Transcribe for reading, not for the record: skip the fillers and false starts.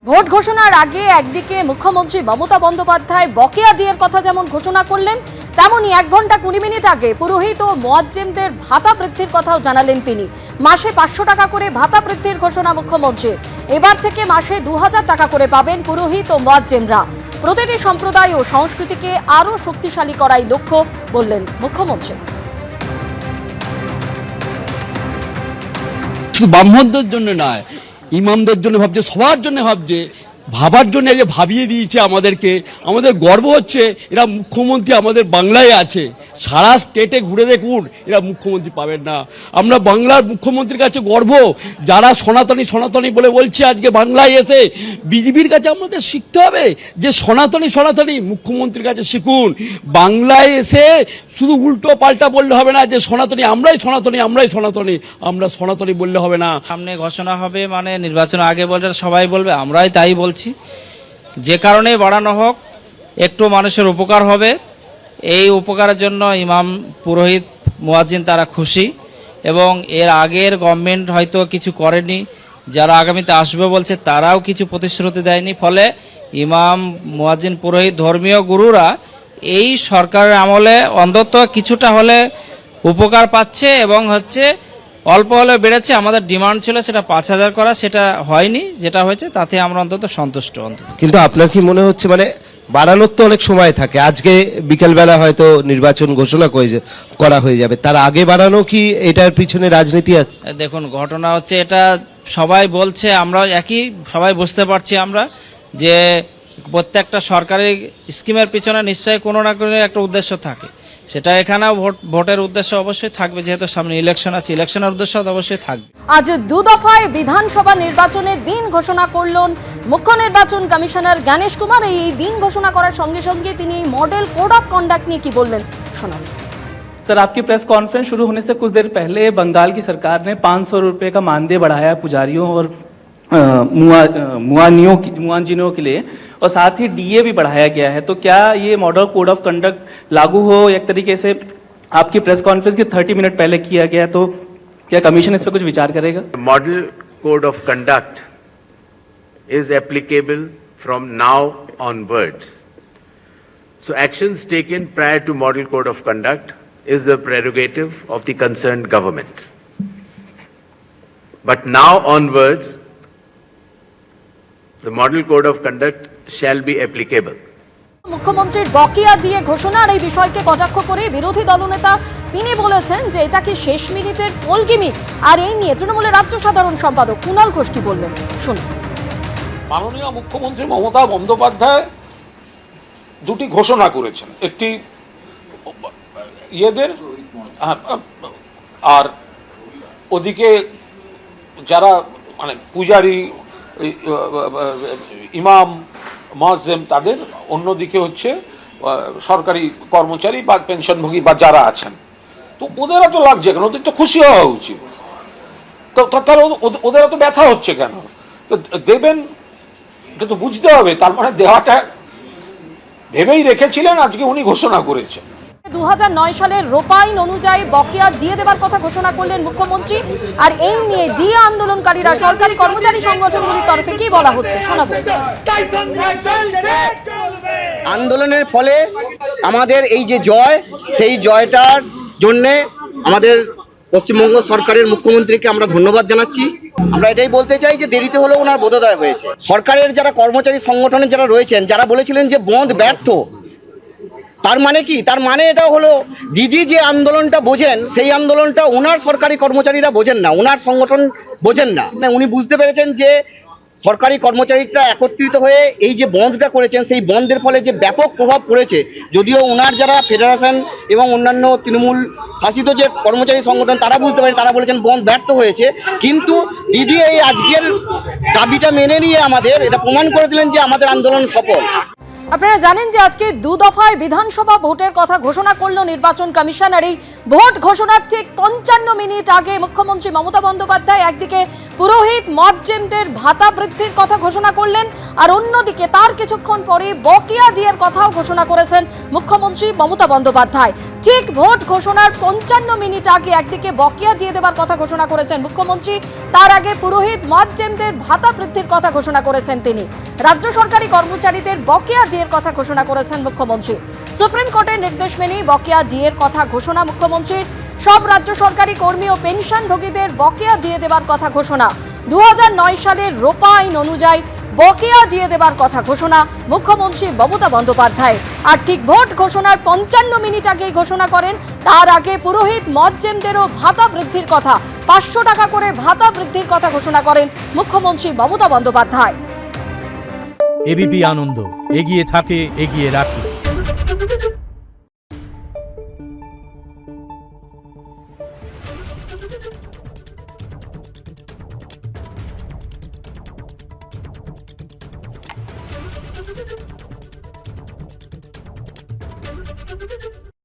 Vote ঘোষণার আগে একদিকে মুখ্যমন্ত্রী মমতা বন্দ্যোপাধ্যায় বকেয়া ডিএর কথা যেমন ঘোষণা করলেন, তেমনি 1 ঘন্টা 20 মিনিট আগে পুরোহিত ও মুয়াজ্জিমদের ভাতা বৃদ্ধির কথাও জানালেন তিনি। মাসে 500 টাকা করে ভাতা বৃদ্ধির ঘোষণা মুখ্যমন্ত্রীর। এবার থেকে মাসে 2000 টাকা করে পাবেন পুরোহিত ও মুয়াজ্জিমরা। প্রতিটি সম্প্রদায় ও সংস্কৃতিকে আরও শক্তিশালী করাই লক্ষ্য বললেন মুখ্যমন্ত্রী। শুধু ব্রাহ্মণদের জন্য নয়, ইমামদের জন্য ভাবছে, সবার জন্য ভাবছে, ভাবার জন্য যে ভাবিয়ে দিয়েছে আমাদেরকে। আমাদের গর্ব হচ্ছে এরা মুখ্যমন্ত্রী আমাদের বাংলায় আছে। সারা স্টেটে ঘুরে দেখুন, এরা মুখ্যমন্ত্রী পাবেন না। আমরা বাংলার মুখ্যমন্ত্রীর কাছে গর্ব। যারা সনাতনী সনাতনী বলে বলছে আজকে বাংলায় এসে, বিজেপির কাছে আমাদের শিখতে হবে যে সনাতনী সনাতনী, মুখ্যমন্ত্রীর কাছে শিখুন। বাংলায় এসে শুধু উল্টো পাল্টা বললে হবে না যে সনাতনী, আমরাই সনাতনী আমরাই সনাতনী, আমরা সনাতনী বললে হবে না। সামনে ঘোষণা হবে মানে নির্বাচন আগে বলে সবাই বলবে, আমরাই তাই বলছি। যে কারণে বাড়ানো হোক, একটু মানুষের উপকার হবে। এই উপকারের জন্য ইমাম, পুরোহিত, মুয়াজ্জিন তারা খুশি। এবং এর আগের গভর্নমেন্ট হয়তো কিছু করেনি, যারা আগামীতে আসবে বলছে তারাও কিছু প্রতিশ্রুতি দেয়নি। ফলে ইমাম, মুয়াজ্জিন, পুরোহিত, ধর্মীয় গুরুরা এই সরকারের আমলে অন্তত কিছুটা হলে উপকার পাচ্ছে এবং অল্প হলে বেড়েছে। আমাদের ডিমান্ড ছিল সেটা 5000 করা, সেটা হয়নি। যেটা হয়েছে তাতে আমরা অন্তত সন্তুষ্ট। কিন্তু আপনার কি মনে হচ্ছে, মানে বাড়ানোর তো অনেক সময় থাকে, আজকে বিকেলবেলা হয়তো নির্বাচন ঘোষণা করা হয়ে যাবে, তার আগে বাড়ানো কি এটার পিছনে রাজনীতি আছে? দেখুন, ঘটনা হচ্ছে এটা সবাই বলছে, আমরা সবাই বুঝতে পারছি আমরা যে প্রত্যেকটা সরকারি স্কিমের পিছনে নিশ্চয়ই কোনো না কোনো একটা উদ্দেশ্য থাকে। সেটা এখানেও ভোটের উদ্দেশ্য অবশ্যই থাকবে, যেহেতু সামনে ইলেকশন আছে, ইলেকশনের উদ্দেশ্য অবশ্যই থাকবে। আজ 2 দফায় বিধানসভা নির্বাচনের দিন ঘোষণা করলেন মুখ্য নির্বাচন কমিশনার গণেশ কুমার। এই দিন ঘোষণা করার সঙ্গে সঙ্গে তিনি মডেল কোড অফ কন্ডাক্ট নিয়ে কি বললেন শোনান। सर, आपकी प्रेस कॉन्फ्रेंस शुरू होने से कुछ देर पहले बंगाल की सरकार ने 500 रुपये का मानदेय बढ़ाया पुजारियों और मुआजिनों के लिए, और साथ ही डीए भी बढ़ाया गया है। तो क्या ये मॉडल कोड ऑफ कंडक्ट लागू हो एक तरीके से आपकी प्रेस कॉन्फ्रेंस के 30 मिनट पहले किया गया, तो क्या कमीशन इस पर कुछ विचार करेगा? Model code of conduct is applicable from now onwards. So actions taken prior to model code of conduct is the prerogative of the concerned government. But now onwards, the model code of conduct shall be applicable. মুখ্যমন্ত্রীর বকেয়া দিয়ে ঘোষণার এই বিষয়কে কটাক্ষ করে বিরোধী দলনেতা তিনি বলেছেন যে এটা কি শেষ মিনিটের পোল গিমিক। আর এই নিয়ে তৃণমূলের রাজ্য সাধারণ সম্পাদক কুণাল ঘোষ কি বললেন শুনুন। মাননীয় মুখ্যমন্ত্রী মমতা বন্দ্যোপাধ্যায় দুটি ঘোষণা করেছেন, একটি ইয়েদের আর ওদিকে যারা মানে পূজারি, ইমাম, মুয়াজ্জিম তাদের, অন্যদিকে হচ্ছে সরকারি কর্মচারী বা পেনশনভোগী বা যারা আছেন। তো ওদের এত লাগছে কেন? ওদের তো খুশি হওয়া উচিত। তো তাহলে ওদের এত ব্যথা হচ্ছে কেন? তো দেবেন, এটা তো বুঝতে হবে। তার মানে দেওয়াটা ভেবেই রেখেছিলেন, আজকে উনি ঘোষণা করেছেন। 2009 সালের রোপাইন অনুযায়ী বকেয়া দিয়ে দেবার কথা ঘোষণা করলেন মুখ্যমন্ত্রী। আর এই নিয়ে ডিএ আন্দোলনকারীরা সরকারি কর্মচারী সংগঠনগুলির তরফে কি বলা হচ্ছে শোনাবো। আন্দোলনের ফলে আমাদের এই যে জয়, সেই জয়টার জন্যে আমাদের পশ্চিমবঙ্গ সরকারের মুখ্যমন্ত্রীকে আমরা ধন্যবাদ জানাচ্ছি। আমরা এটাই বলতে চাই যে দেরিতে হলেও ওনার বোধোদয় হয়েছে। সরকারের যারা কর্মচারী সংগঠনের যারা রয়েছেন, যারা বলেছিলেন যে বন্ধ ব্যর্থ, তার মানে কি? তার মানে এটা হলো দিদি যে আন্দোলনটা বোঝেন, সেই আন্দোলনটা ওনার সরকারি কর্মচারীরা বোঝেন না, ওনার সংগঠন বোঝেন না। উনি বুঝতে পেরেছেন যে সরকারি কর্মচারীরা একত্রিত হয়ে এই যে বন্ধটা করেছেন, সেই বন্ধের ফলে যে ব্যাপক প্রভাব পড়েছে। যদিও ওনার যারা ফেডারেশন এবং অন্যান্য তৃণমূল শাসিত যে কর্মচারী সংগঠন তারা বুঝতে পারেন, তারা বলেছেন বন্ধ ব্যর্থ হয়েছে। কিন্তু দিদি এই আজকের দাবিটা মেনে নিয়ে আমাদের এটা প্রমাণ করে দিলেন যে আমাদের আন্দোলন সফল। আপনারা জানেন যে আজকে 2 দফায় বিধানসভা ভোটের কথা ঘোষণা করলো নির্বাচন কমিশন। আর এই ভোট ঘোষণার ঠিক 55 মিনিট আগে মুখ্যমন্ত্রী মমতা বন্দ্যোপাধ্যায় একদিকে পুরোহিত মজ্জেমদের ভাতা বৃদ্ধির কথা ঘোষণা করলেন, আর অন্যদিকে তার কিছুক্ষণ পরে বকেয়া ডিএর কথাও ঘোষণা করেছেন মুখ্যমন্ত্রী মমতা বন্দ্যোপাধ্যায়। ঠিক ভোট ঘোষণার 55 মিনিট আগে একদিকে বকেয়া দিয়ে দেবার কথা ঘোষণা করেছেন মুখ্যমন্ত্রী, তার আগে পুরোহিত মজ্জেমদের ভাতা বৃদ্ধির কথা ঘোষণা করেছেন তিনি। রাজ্য সরকারি কর্মচারীদের বকেয়া ডিএর কথা ঘোষণা করেছেন মুখ্যমন্ত্রী। সুপ্রিম কোর্টের নির্দেশ মেনেই বকেয়া ডিএর কথা ঘোষণা মুখ্যমন্ত্রীর। সব রাজ্য সরকারি কর্মী ও পেনশনভোগীদের বকেয়া দিয়ে দেবার কথা ঘোষণা। 2009 সালের রোপা আইন অনুযায়ী বকেয়া দিয়ে দেবার কথা ঘোষণা মুখ্যমন্ত্রী মমতা বন্দ্যোপাধ্যায়। আর ঠিক ভোট ঘোষণার 55 মিনিট আগেই ঘোষণা করেন তার আগে পুরোহিত মজ্জেমদেরও ভাতা বৃদ্ধির কথা, 500 টাকা করে ভাতা বৃদ্ধির কথা ঘোষণা করেন মুখ্যমন্ত্রী মমতা বন্দ্যোপাধ্যায়। এবিপি আনন্দ, এগিয়ে থাকে, এগিয়ে রাখে।